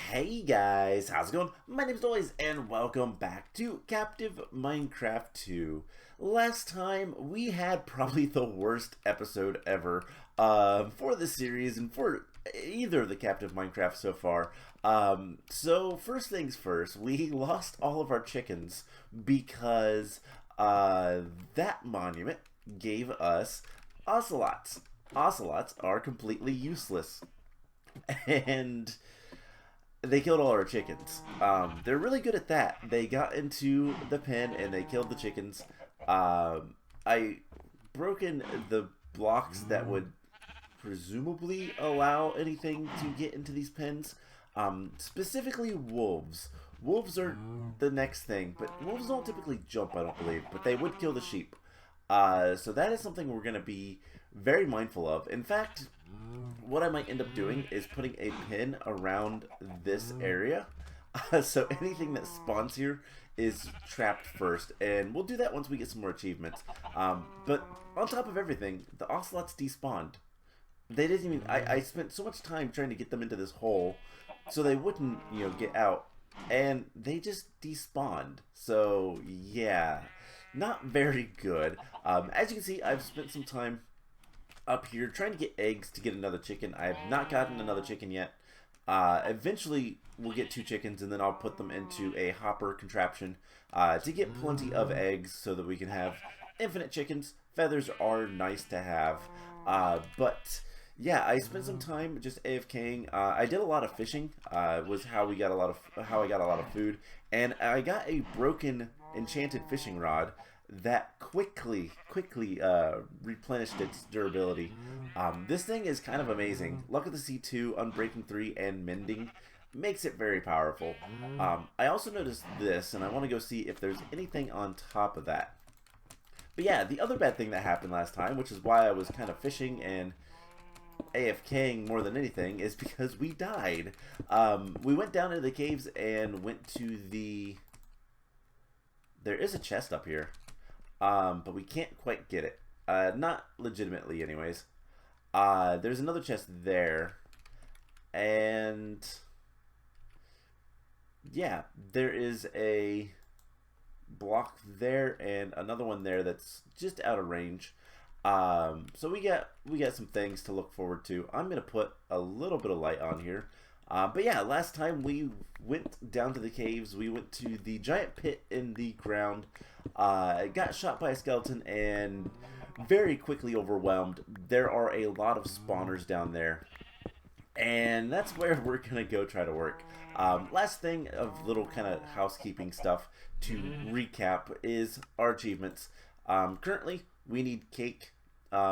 Hey guys, how's it going? My name's Doys and welcome back to Captive Minecraft 2. Last time we had probably the worst episode ever for the series and for either of the Captive Minecraft so far. So first things first, we lost all of our chickens because that monument gave us ocelots. Ocelots are completely useless. And they killed all our chickens. They're really good at that. They got into the pen and they killed the chickens. I broken the blocks that would presumably allow anything to get into these pens. Specifically wolves. Wolves are the next thing, but wolves don't typically jump, I don't believe, but they would kill the sheep. So that is something we're going to be very mindful of. In fact, what I might end up doing is putting a pin around this area. So anything that spawns here is trapped first. And we'll do that once we get some more achievements. But on top of everything, the ocelots despawned. They didn't even... I spent so much time trying to get them into this hole so they wouldn't, get out. And they just despawned. So, yeah. Not very good. As you can see, I've spent some time up here trying to get eggs to get another chicken. I have not gotten another chicken yet. Eventually, we'll get 2 chickens, and then I'll put them into a hopper contraption to get plenty of eggs so that we can have infinite chickens. Feathers are nice to have. But yeah, I spent some time just AFKing. I did a lot of fishing. Was how I got a lot of food, and I got a broken enchanted fishing rod that quickly replenished its durability. This thing is kind of amazing. Luck of the Sea 2, Unbreaking 3, and Mending makes it very powerful. I also noticed this, and I want to go see if there's anything on top of that. But yeah, the other bad thing that happened last time, which is why I was kind of fishing and AFKing more than anything, is because we died. We went down into the caves and went to the... There is a chest up here. But we can't quite get it. Not legitimately, anyways. There's another chest there. And... yeah, there is a block there and another one there that's just out of range. So we got some things to look forward to. I'm going to put a little bit of light on here. But yeah, last time we went down to the caves, we went to the giant pit in the ground, got shot by a skeleton, and very quickly overwhelmed. There are a lot of spawners down there, and that's where we're going to go try to work. Last thing of little kind of housekeeping stuff to recap is our achievements. Currently, we need cake,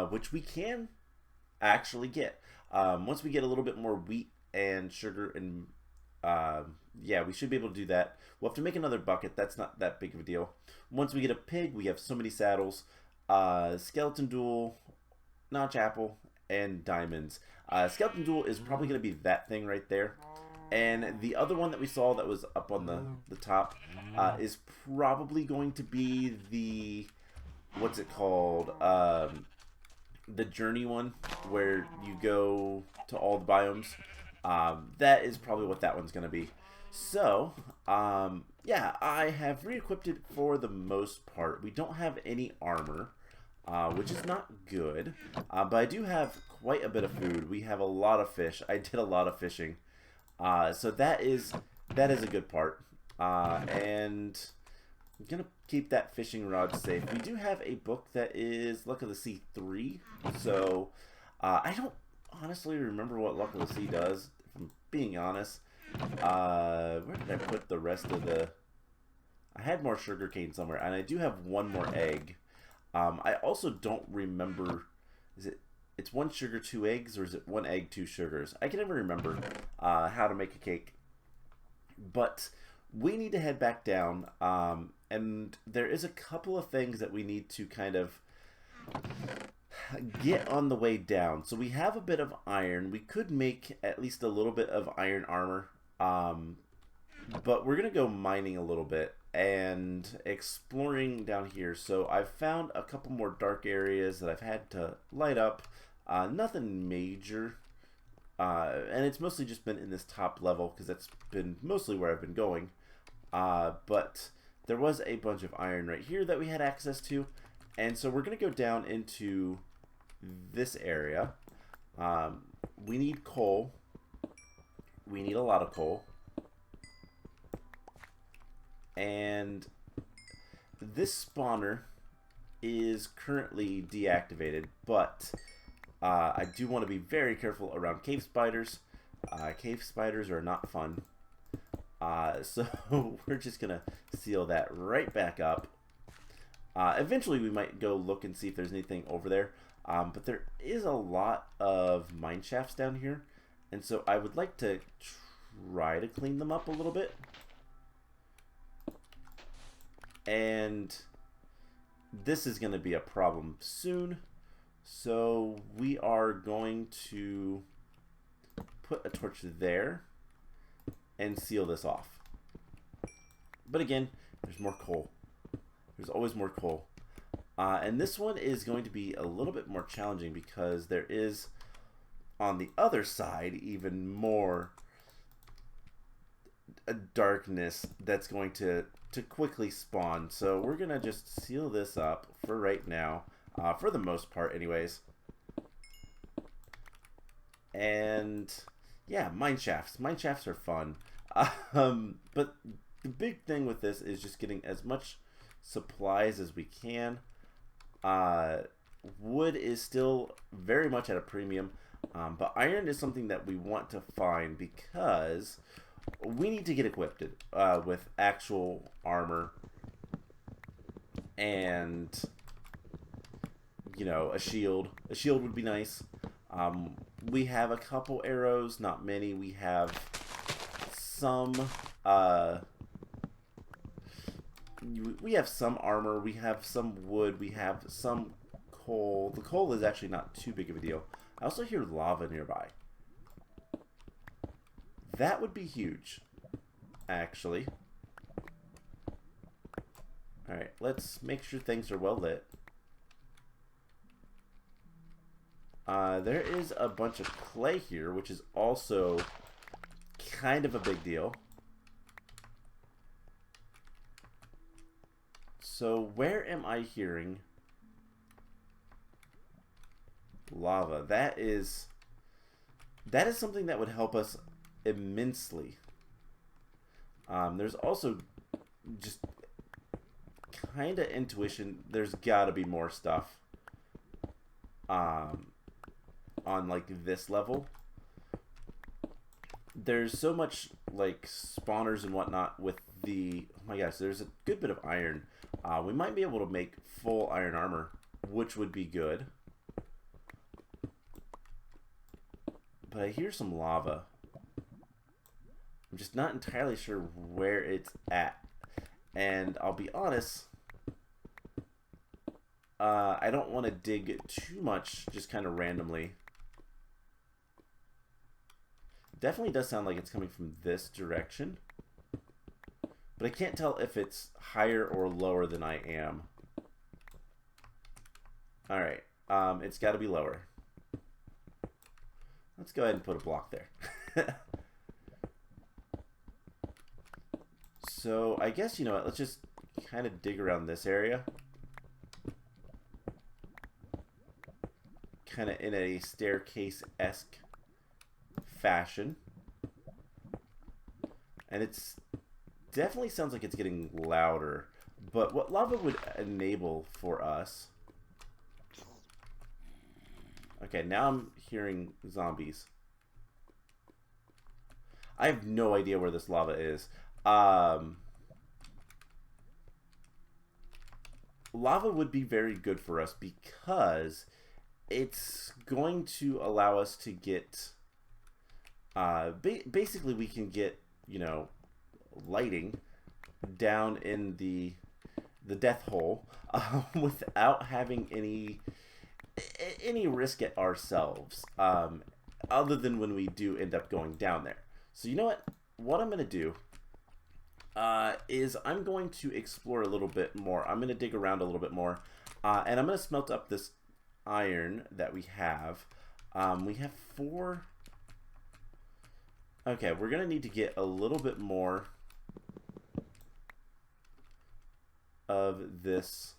which we can actually get. Once we get a little bit more wheat and sugar and yeah, we should be able to do that. We'll have to make another bucket. That's not that big of a deal. Once we get a pig, we have so many saddles, skeleton duel, notch apple, and diamonds. Skeleton duel is probably going to be that thing right there. And the other one that we saw that was up on the top is probably going to be the, what's it called, the journey one, where you go to all the biomes. That is probably what that one's going to be. So, yeah, I have re-equipped it for the most part. We don't have any armor, which is not good, but I do have quite a bit of food. We have a lot of fish. I did a lot of fishing, so that is a good part, and I'm going to keep that fishing rod safe. We do have a book that is Luck of the Sea 3, so I don't honestly remember what Luck of the Sea does, if I'm being honest. Where did I put the rest of the... I had more sugarcane somewhere, and I do have one more egg. I also don't remember... It's 1 sugar, 2 eggs, or is it 1 egg, 2 sugars? I can never remember how to make a cake. But we need to head back down, and there is a couple of things that we need to kind of get on the way down. So we have a bit of iron. We could make at least a little bit of iron armor, but we're gonna go mining a little bit and exploring down here. So I've found a couple more dark areas that I've had to light up. Nothing major, And it's mostly just been in this top level because that's been mostly where I've been going. But there was a bunch of iron right here that we had access to. And so we're going to go down into this area. We need coal. We need a lot of coal. And this spawner is currently deactivated, but I do want to be very careful around cave spiders. Cave spiders are not fun. So we're just going to seal that right back up. Eventually we might go look and see if there's anything over there. But there is a lot of mine shafts down here. And so I would like to try to clean them up a little bit. And this is going to be a problem soon. So we are going to put a torch there and seal this off. But again, there's more coal. There's always more coal. And this one is going to be a little bit more challenging because there is, on the other side, even more darkness that's going to quickly spawn. So we're going to just seal this up for right now, for the most part anyways. And yeah, mine shafts. Mine shafts are fun. But the big thing with this is just getting as much supplies as we can. Wood is still very much at a premium, but iron is something that we want to find because we need to get equipped with actual armor and, you know, a shield. A shield would be nice. We have a couple arrows, not many. We have some we have some armor, we have some wood, we have some coal. The coal is actually not too big of a deal. I also hear lava nearby. That would be huge, actually. Alright, let's make sure things are well lit. There is a bunch of clay here, which is also kind of a big deal. So where am I hearing lava? That is something that would help us immensely. There's also just kind of intuition. There's got to be more stuff on like this level. There's so much like spawners and whatnot with the, oh my gosh, there's a good bit of iron. We might be able to make full iron armor, which would be good. But I hear some lava. I'm just not entirely sure where it's at. And I'll be honest, I don't want to dig too much just kind of randomly. Definitely does sound like it's coming from this direction. But I can't tell if it's higher or lower than I am. Alright, it's got to be lower. Let's go ahead and put a block there. So I guess, you know what, let's just kind of dig around this area. Kind of in a staircase-esque fashion. And it's definitely sounds like it's getting louder. But what lava would enable for us... Okay, now I'm hearing zombies. I have no idea where this lava is. Lava would be very good for us because it's going to allow us to get... basically, we can get, you know, lighting down in the death hole without having any risk at ourselves, other than when we do end up going down there. So you know what I'm going to do is I'm going to explore a little bit more. I'm going to dig around a little bit more, and I'm going to smelt up this iron that we have. We have 4 Okay, we're going to need to get a little bit more of this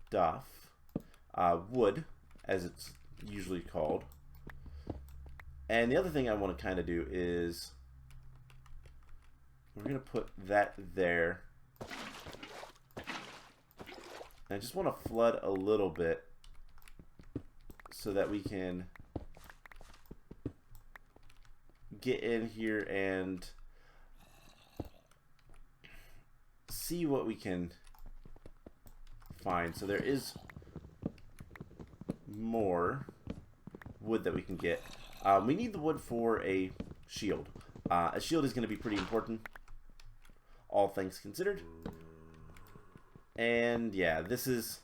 stuff. Wood, as it's usually called. And the other thing I want to kind of do is we're going to put that there. And I just want to flood a little bit so that we can get in here and see what we can find. So there is more wood that we can get. We need the wood for a shield. A shield is going to be pretty important, all things considered. And yeah, this is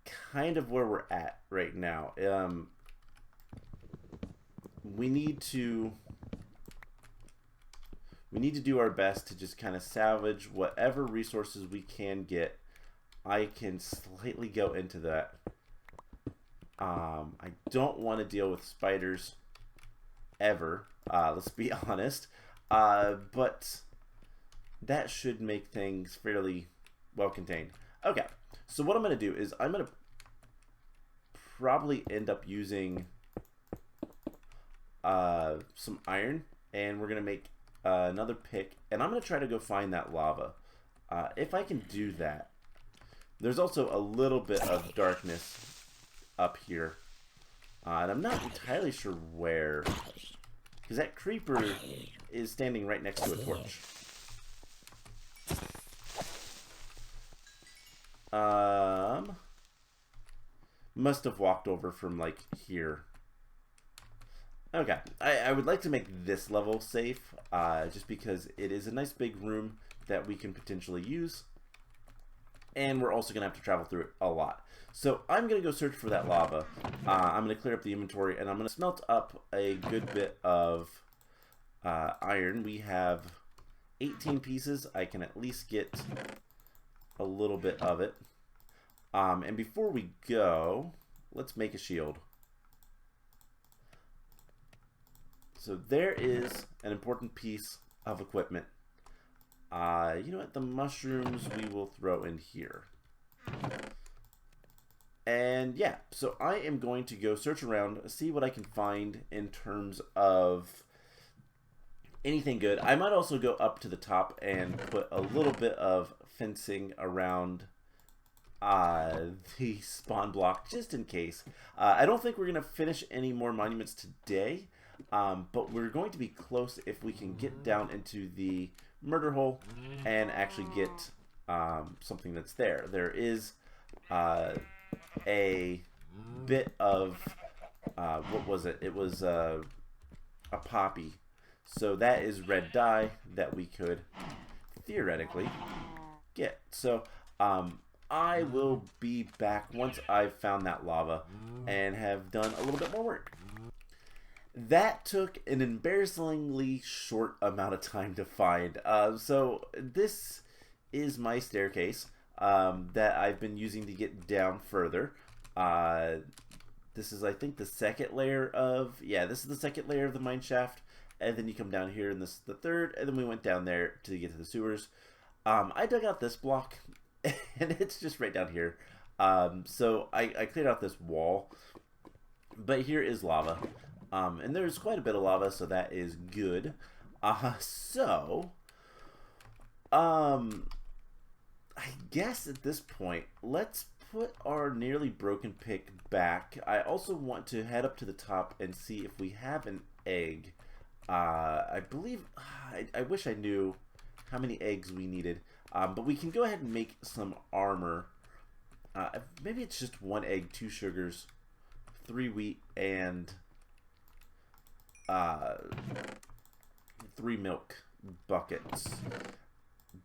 kind of where we're at right now. We need to do our best to just kind of salvage whatever resources we can get. I can slightly go into that. I don't want to deal with spiders ever, let's be honest, but that should make things fairly well contained. Okay, so what I'm going to do is I'm going to probably end up using some iron, and we're going to make another pick, and I'm going to try to go find that lava. If I can do that. There's also a little bit of darkness up here, and I'm not entirely sure where, because that creeper is standing right next to a torch. Must have walked over from like here. Okay, I would like to make this level safe, just because it is a nice big room that we can potentially use, and we're also gonna have to travel through it a lot. So I'm gonna go search for that lava. I'm gonna clear up the inventory, and I'm gonna smelt up a good bit of iron. We have 18 pieces. I can at least get a little bit of it. And before we go, let's make a shield. So there is an important piece of equipment. You know what? The mushrooms we will throw in here. And yeah, so I am going to go search around, see what I can find in terms of anything good. I might also go up to the top and put a little bit of fencing around the spawn block, just in case. I don't think we're going to finish any more monuments today, but we're going to be close if we can get down into the murder hole and actually get something that's there. There is a bit of, what was it? It was a poppy. So that is red dye that we could theoretically get. So I will be back once I've found that lava and have done a little bit more work. That took an embarrassingly short amount of time to find. So this is my staircase that I've been using to get down further. This is, I think, the second layer of... Yeah, this is the second layer of the mine shaft. And then you come down here, and this is the third. And then we went down there to get to the sewers. I dug out this block, and it's just right down here. So I cleared out this wall. But here is lava. And there's quite a bit of lava, so that is good. I guess at this point, let's put our nearly broken pick back. I also want to head up to the top and see if we have an egg. I believe, I wish I knew how many eggs we needed, but we can go ahead and make some armor. Maybe it's just 1 egg, 2 sugars, 3 wheat, and 3 milk buckets.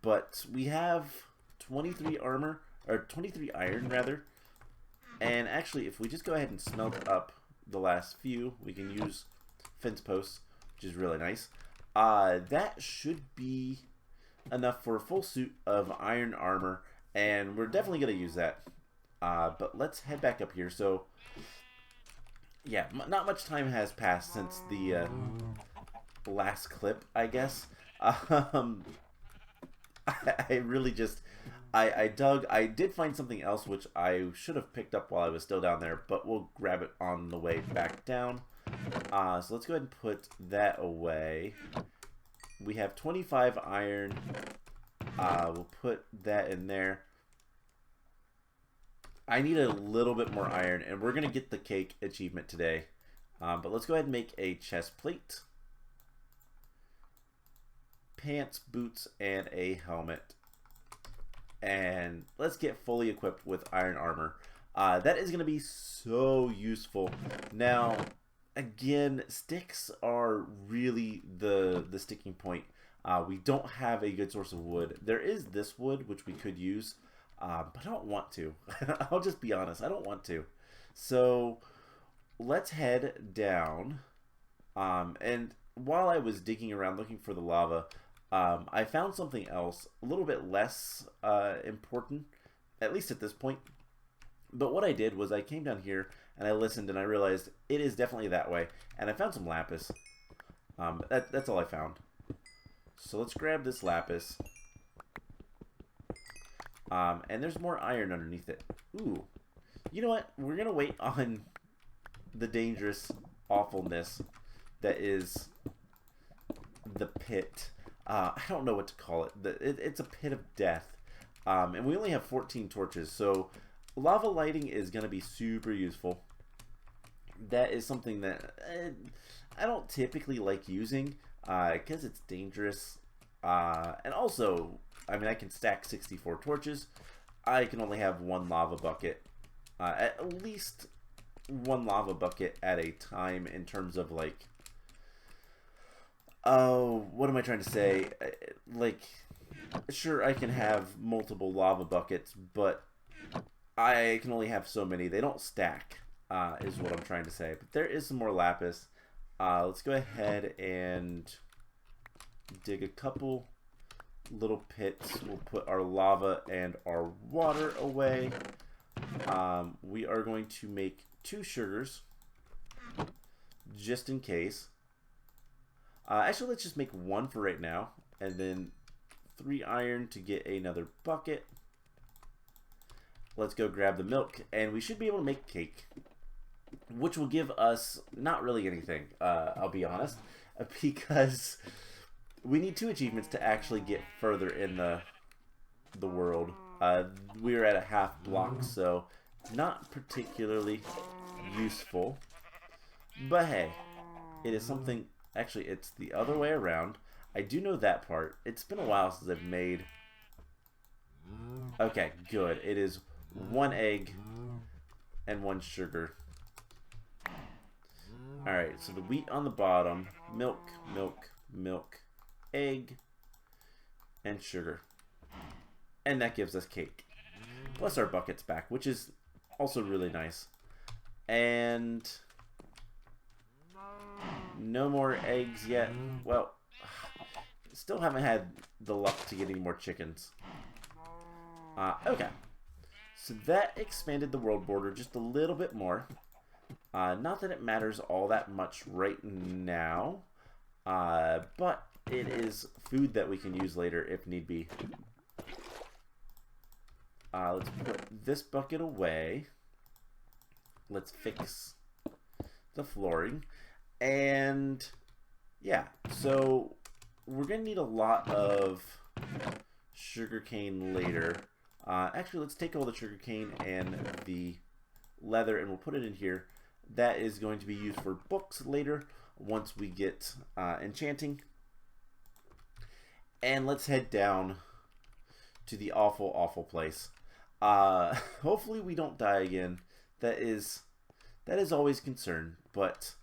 But we have 23 armor, or 23 iron rather, and actually if we just go ahead and smelt up the last few, we can use fence posts, which is really nice. That should be enough for a full suit of iron armor, and we're definitely going to use that. But let's head back up here. So, yeah, not much time has passed since the last clip, I guess. Um, I really just... I dug. I did find something else which I should have picked up while I was still down there, but we'll grab it on the way back down. So let's go ahead and put that away. We have 25 iron. We'll put that in there. I need a little bit more iron, and we're going to get the cake achievement today. But let's go ahead and make a chest plate. Pants, boots, and a helmet. And let's get fully equipped with iron armor. That is going to be so useful. Now, again, sticks are really the sticking point. We don't have a good source of wood. There is this wood, which we could use, but I don't want to. I'll just be honest, I don't want to. So let's head down. And while I was digging around looking for the lava, I found something else, a little bit less important, at least at this point. But what I did was I came down here and I listened and I realized it is definitely that way. And I found some lapis. That's all I found. So let's grab this lapis. And there's more iron underneath it. Ooh. You know what? We're going to wait on the dangerous awfulness that is the pit. I don't know what to call it. It's a pit of death. And we only have 14 torches, so lava lighting is going to be super useful. That is something that I don't typically like using because it's dangerous. And also, I mean, I can stack 64 torches. I can only have one lava bucket. At least one lava bucket at a time in terms of, like, oh, what am I trying to say? Like, sure, I can have multiple lava buckets, but I can only have so many. They don't stack, is what I'm trying to say. But there is some more lapis. Let's go ahead and dig a couple little pits. We'll put our lava and our water away. We are going to make 2 sugars, just in case. Actually, let's just make 1 for right now, and then 3 iron to get another bucket. Let's go grab the milk, and we should be able to make cake, which will give us not really anything, I'll be honest, because we need 2 achievements to actually get further in the world. We are at a half block, so not particularly useful, but hey, it is something. Actually, it's the other way around. I do know that part. It's been a while since I've made... Okay, good. It is 1 egg and 1 sugar. Alright, so the wheat on the bottom, milk, milk, milk, egg, and sugar. And that gives us cake. Plus our bucket's back, which is also really nice. And... no more eggs yet. Well, still haven't had the luck to get any more chickens. Okay. So that expanded the world border just a little bit more. Not that it matters all that much right now. But it is food that we can use later if need be. Let's put this bucket away. Let's fix the flooring. And yeah, so we're gonna need a lot of sugarcane later. Actually, let's take all the sugarcane and the leather and we'll put it in here. That is going to be used for books later once we get enchanting. And let's head down to the awful, awful place. Hopefully we don't die again. That is always concern, but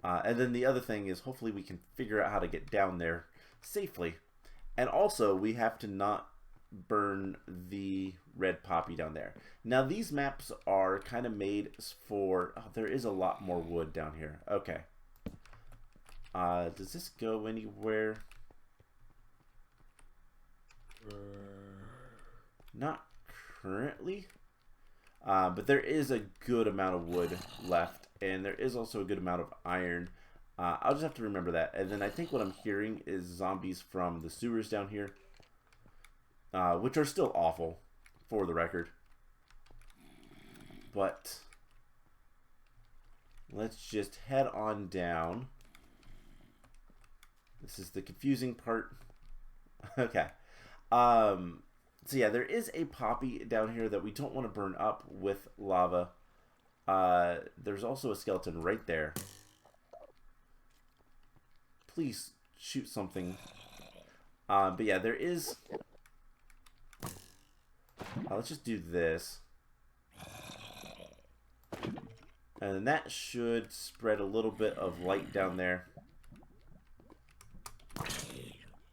and then the other thing is hopefully we can figure out how to get down there safely. And also we have to not burn the red poppy down there. Now these maps are kind of made for... oh, there is a lot more wood down here. Okay. Does this go anywhere? Not currently. But there is a good amount of wood left, and there is also a good amount of iron. I'll just have to remember that. And then I think what I'm hearing is zombies from the sewers down here, which are still awful, for the record. But let's just head on down. This is the confusing part. Okay. So yeah, there is a poppy down here that we don't want to burn up with lava. There's also a skeleton right there. Please shoot something. But yeah, there is... let's just do this. And that should spread a little bit of light down there.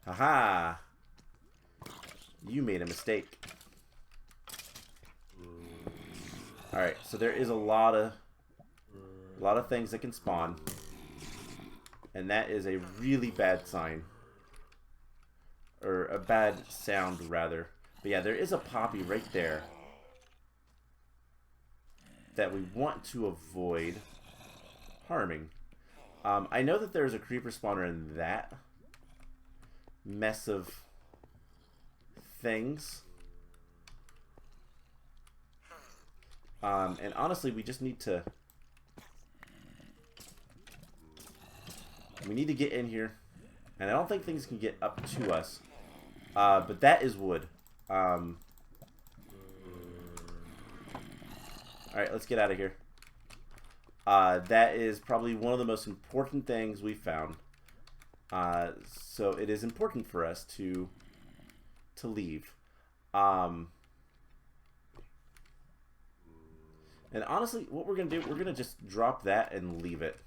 Haha! You made a mistake. Alright, so there is a lot of things that can spawn. And that is a really bad sign. Or a bad sound, rather. But yeah, there is a poppy right there that we want to avoid harming. I know that there's a creeper spawner in that mess of things. And honestly, we just need to... We need to get in here. And I don't think things can get up to us. But that is wood. Alright, let's get out of here. That is probably one of the most important things we found. So it is important for us to leave. And honestly, what we're going to do, we're going to just drop that and leave it.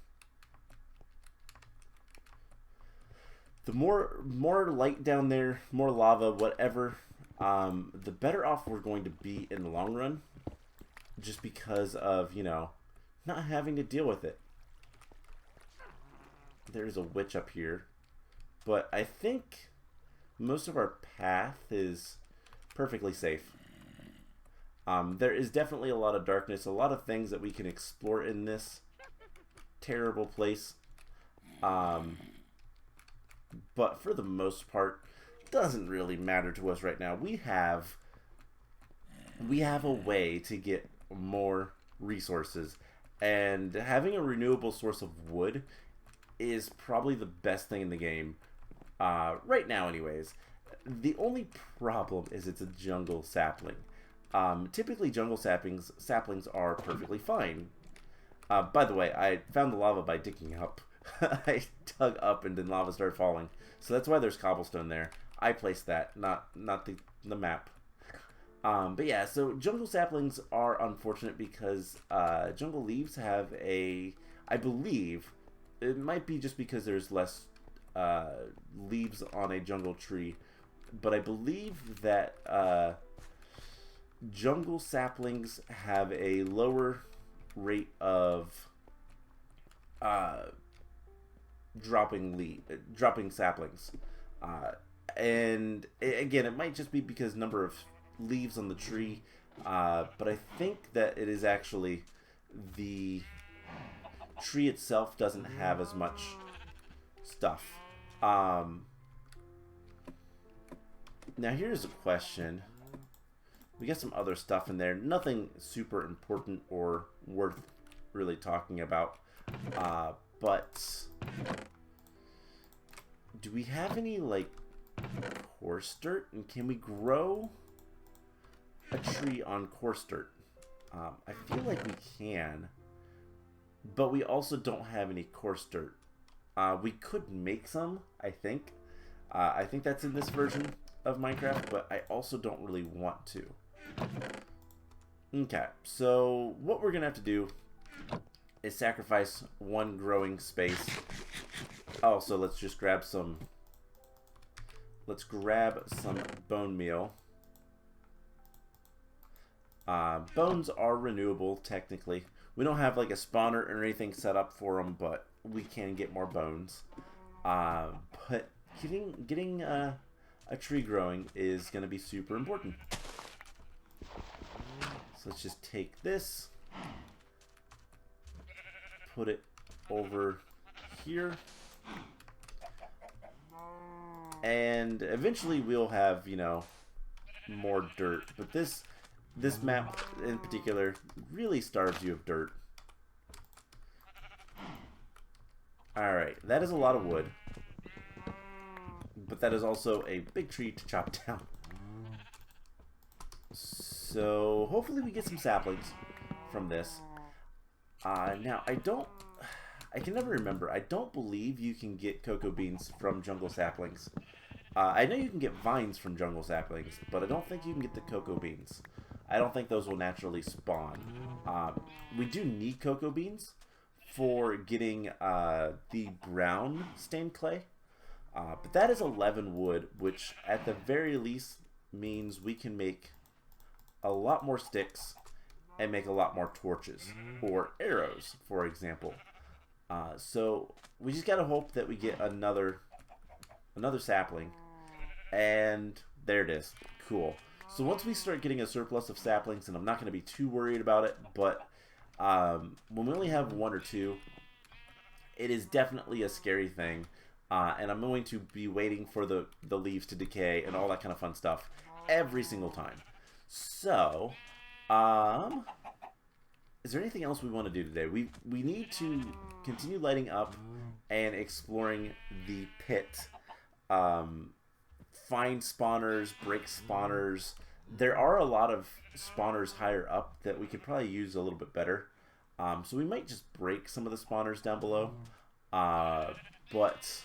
The more light down there, more lava, whatever, the better off we're going to be in the long run. Just because of, you know, not having to deal with it. There's a witch up here. But I think most of our path is perfectly safe. There is definitely a lot of darkness, a lot of things that we can explore in this terrible place. But for the most part, it doesn't really matter to us right now. We have a way to get more resources, and having a renewable source of wood is probably the best thing in the game right now anyways. The only problem is it's a jungle sapling. Typically jungle saplings are perfectly fine. By the way, I found the lava by digging up. I dug up and then lava started falling, so that's why there's cobblestone there. I placed that, not the map. But yeah, so jungle saplings are unfortunate because jungle leaves have a... I believe it might be just because there's less leaves on a jungle tree, but I believe that jungle saplings have a lower rate of dropping saplings. And again, it might just be because number of leaves on the tree, but I think that it is actually the tree itself doesn't have as much stuff. Now here's a question. We got some other stuff in there, nothing super important or worth really talking about, but do we have any like coarse dirt, and can we grow a tree on coarse dirt? I feel like we can, but we also don't have any coarse dirt. We could make some, I think. I think that's in this version of Minecraft, but I also don't really want to. Okay, so what we're gonna have to do is sacrifice one growing space. Also, let's just grab some... Let's grab some bone meal. Bones are renewable, technically. We don't have like a spawner or anything set up for them, but we can get more bones. But getting a tree growing is going to be super important. So let's just take this, put it over here, and eventually we'll have, you know, more dirt. But this map in particular really starves you of dirt. Alright, that is a lot of wood. But that is also a big tree to chop down. So hopefully we get some saplings from this. Now I can never remember. I don't believe you can get cocoa beans from jungle saplings. I know you can get vines from jungle saplings, but I don't think you can get the cocoa beans. I don't think those will naturally spawn. We do need cocoa beans for getting the brown stained clay. But that is 11 wood, which at the very least means we can make a lot more sticks and make a lot more torches or arrows, for example. So we just gotta hope that we get another sapling, and there it is. Cool. So once we start getting a surplus of saplings, and I'm not gonna be too worried about it, but when we only have one or two, it is definitely a scary thing. And I'm going to be waiting for the leaves to decay and all that kind of fun stuff every single time. So, is there anything else we want to do today? We need to continue lighting up and exploring the pit. Find spawners, break spawners. There are a lot of spawners higher up that we could probably use a little bit better. So we might just break some of the spawners down below. But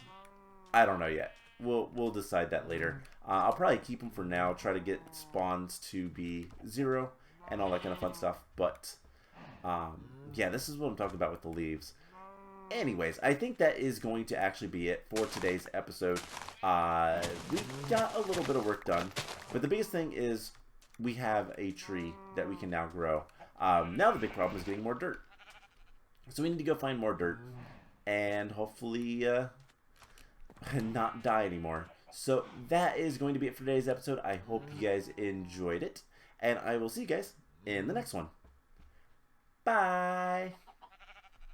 I don't know yet. We'll decide that later. I'll probably keep them for now. Try to get spawns to be 0 and all that kind of fun stuff. But yeah, this is what I'm talking about with the leaves. Anyways, I think that is going to actually be it for today's episode. We got a little bit of work done, but the biggest thing is we have a tree that we can now grow. Now the big problem is getting more dirt. So we need to go find more dirt and hopefully not die anymore. So that is going to be it for today's episode. I hope you guys enjoyed it, and I will see you guys in the next one. Bye!